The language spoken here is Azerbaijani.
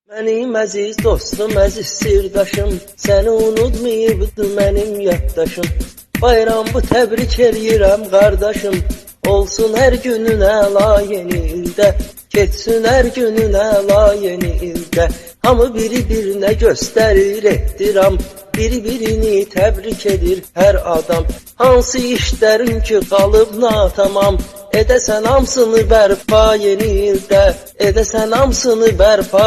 Mənim əziz dostum, əziz sirdaşım, səni unutmayıbdı mənim yaddaşım. Bayramı təbrik eləyirəm qardaşım, olsun hər günün əla yeni ildə, keçsin hər günün əla yeni ildə. Hamı biri-birinə göstərir ehtiram, biri-birini təbrik edir hər adam. Hansı işlərin ki qalıb natamam, edəsən hamısını bərpa yeni ildə, edəsən hamısını bərpa